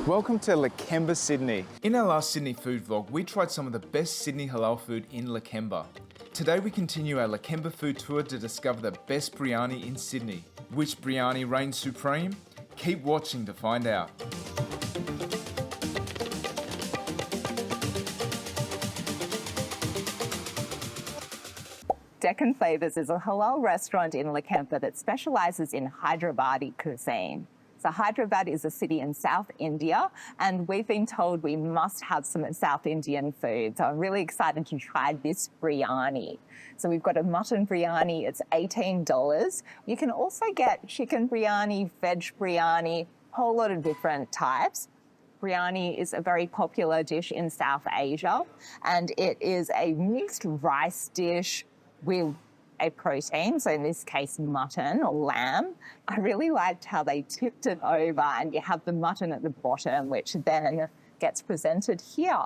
Welcome to Lakemba Sydney. In our last Sydney food vlog, we tried some of the best Sydney halal food in Lakemba. Today we continue our Lakemba food tour to discover the best biryani in Sydney. Which biryani reigns supreme? Keep watching to find out. Deccan Flavours is a halal restaurant in Lakemba that specialises in Hyderabadi cuisine. So Hyderabad is a city in South India, and we've been told we must have some South Indian food. So I'm really excited to try this biryani. So we've got a mutton biryani, it's $18. You can also get chicken biryani, veg biryani, a whole lot of different types. Biryani is a very popular dish in South Asia, and it is a mixed rice dish with a protein, so in this case mutton or lamb. I really liked how they tipped it over and you have the mutton at the bottom, which then gets presented here.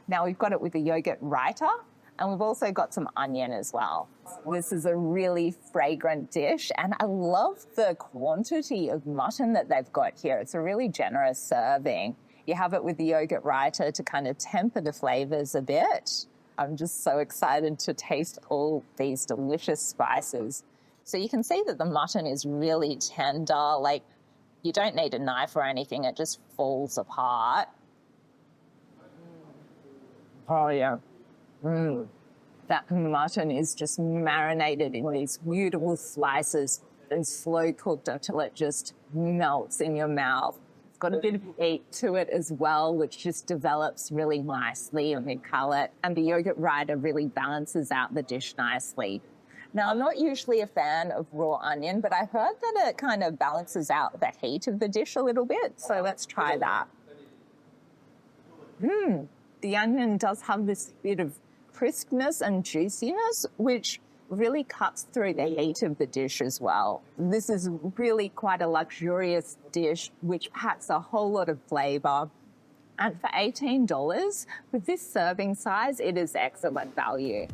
Now we've got it with a yogurt raita, and we've also got some onion as well. This is a really fragrant dish, and I love the quantity of mutton that they've got here. It's a really generous serving. You have it with the yogurt raita to kind of temper the flavours a bit. I'm just so excited to taste all these delicious spices. So you can see that the mutton is really tender, like you don't need a knife or anything, it just falls apart. Oh yeah. That mutton is just marinated in these beautiful slices and slow cooked until it just melts in your mouth. Got a bit of heat to it as well, which just develops really nicely on the colour, and the yogurt raita really balances out the dish nicely. Now, I'm not usually a fan of raw onion, but I heard that it kind of balances out the heat of the dish a little bit, so let's try that. The onion does have this bit of crispness and juiciness, which really cuts through the heat of the dish as well. This is really quite a luxurious dish which packs a whole lot of flavour. And for $18, with this serving size, it is excellent value.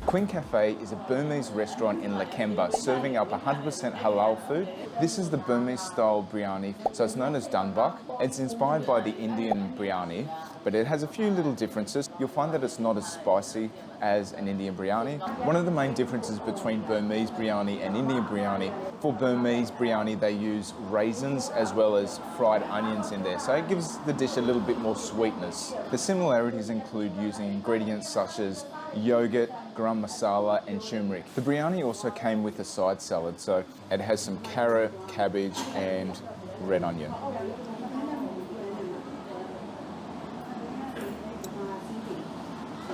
Queen Cafe is a Burmese restaurant in Lakemba serving up 100% halal food. This is the Burmese style biryani, so it's known as Danbauk. It's inspired by the Indian biryani, but it has a few little differences. You'll find that it's not as spicy as an Indian biryani. One of the main differences between Burmese biryani and Indian biryani, for Burmese biryani they use raisins as well as fried onions in there, so it gives the dish a little bit more sweetness. The similarities include using ingredients such as yogurt, garam masala and turmeric. The biryani also came with a side salad, so it has some carrot, cabbage and red onion.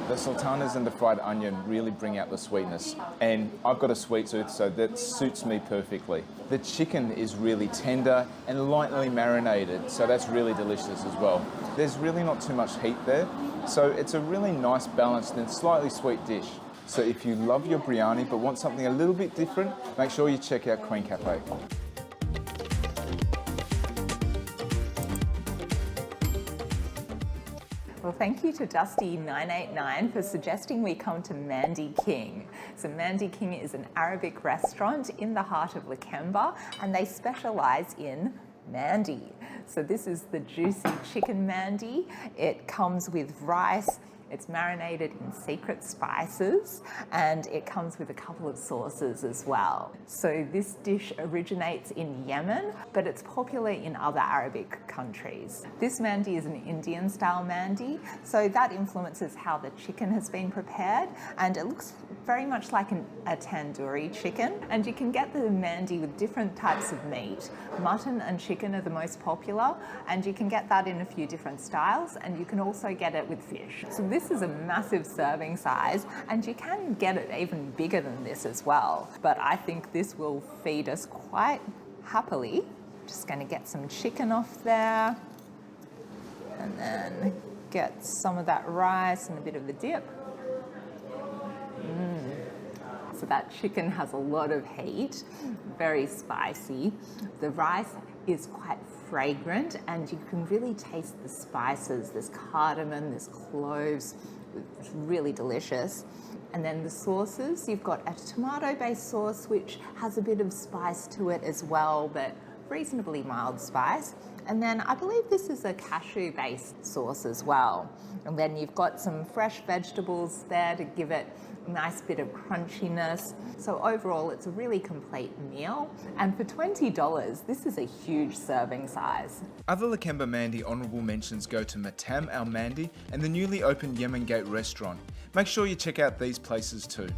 The sultanas and the fried onion really bring out the sweetness, and I've got a sweet tooth, so that suits me perfectly. The chicken is really tender and lightly marinated, so that's really delicious as well. There's really not too much heat there, so it's a really nice balanced and slightly sweet dish. So if you love your biryani but want something a little bit different, make sure you check out Queen Cafe. Well, thank you to Dusty989 for suggesting we come to Mandi King. So Mandi King is an Arabic restaurant in the heart of Lakemba, and they specialise in mandi. So this is the juicy chicken mandi. It comes with rice. It's marinated in secret spices, and it comes with a couple of sauces as well. So this dish originates in Yemen, but it's popular in other Arabic countries. This mandi is an Indian style mandi, so that influences how the chicken has been prepared, and it looks very much like a tandoori chicken. And you can get the mandi with different types of meat. Mutton and chicken are the most popular, and you can get that in a few different styles, and you can also get it with fish. So this is a massive serving size, and you can get it even bigger than this as well. But I think this will feed us quite happily. Just going to get some chicken off there, and then get some of that rice and a bit of the dip. So that chicken has a lot of heat, very spicy. The rice is quite fragrant, and you can really taste the spices. There's cardamom, there's cloves, It's really delicious. And then the sauces, you've got a tomato-based sauce which has a bit of spice to it as well, but reasonably mild spice. And then I believe this is a cashew-based sauce as well. And then you've got some fresh vegetables there to give it a nice bit of crunchiness. So overall, it's a really complete meal. And for $20, this is a huge serving size. Other Lakemba Mandi honourable mentions go to Matam Al Mandi and the newly opened Yemen Gate restaurant. Make sure you check out these places too.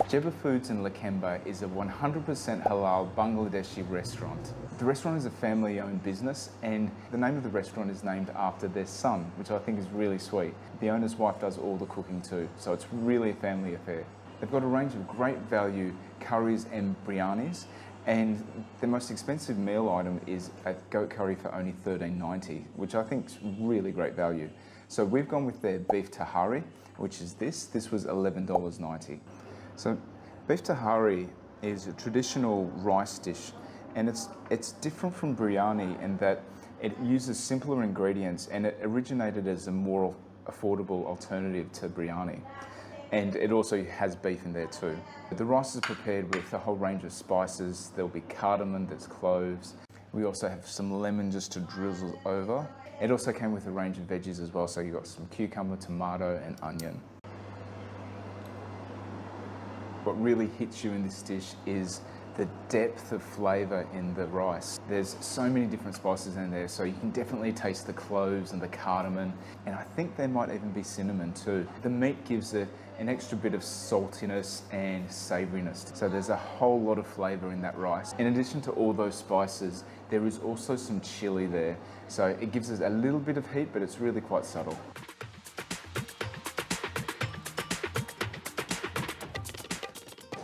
Jeba Foods in Lakemba is a 100% halal Bangladeshi restaurant. The restaurant is a family-owned business and the name of the restaurant is named after their son, which I think is really sweet. The owner's wife does all the cooking too, so it's really a family affair. They've got a range of great value curries and biryanis, and the most expensive meal item is a goat curry for only $13.90, which I think is really great value. So we've gone with their Beef Tehari, which is this. This was $11.90. So Beef Tehari is a traditional rice dish, and it's different from biryani in that it uses simpler ingredients, and it originated as a more affordable alternative to biryani. And it also has beef in there too. The rice is prepared with a whole range of spices. There'll be cardamom, there's cloves. We also have some lemon just to drizzle over. It also came with a range of veggies as well, so you've got some cucumber, tomato and onion. What really hits you in this dish is the depth of flavour in the rice. There's so many different spices in there, so you can definitely taste the cloves and the cardamom, and I think there might even be cinnamon too. The meat gives it an extra bit of saltiness and savouriness, so there's a whole lot of flavour in that rice. In addition to all those spices, there is also some chilli there, so it gives us a little bit of heat, but it's really quite subtle.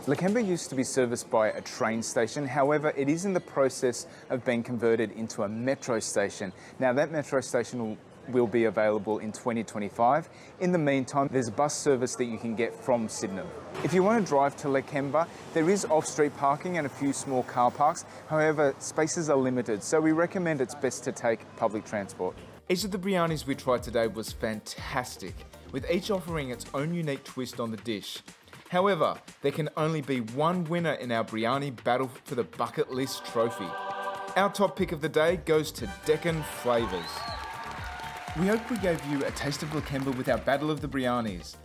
Lakemba used to be serviced by a train station, however it is in the process of being converted into a metro station. Now that metro station will be available in 2025. In the meantime, there's a bus service that you can get from Sydney. If you want to drive to Lakemba, there is off-street parking and a few small car parks, however spaces are limited, so we recommend it's best to take public transport. Each of the biryanis we tried today was fantastic, with each offering its own unique twist on the dish. However, there can only be one winner in our biryani battle for the bucket list trophy. Our top pick of the day goes to Deccan Flavours. We hope we gave you a taste of Lakemba with our battle of the biryanis.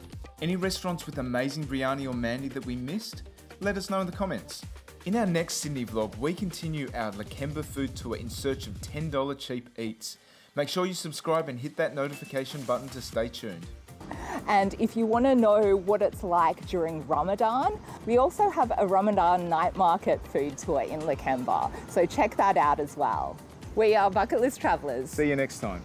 Any restaurants with amazing biryani or mandi that we missed? Let us know in the comments. In our next Sydney vlog, we continue our Lakemba food tour in search of $10 cheap eats. Make sure you subscribe and hit that notification button to stay tuned. And if you want to know what it's like during Ramadan, we also have a Ramadan night market food tour in Lakemba. So check that out as well. We are Bucket List Travellers. See you next time.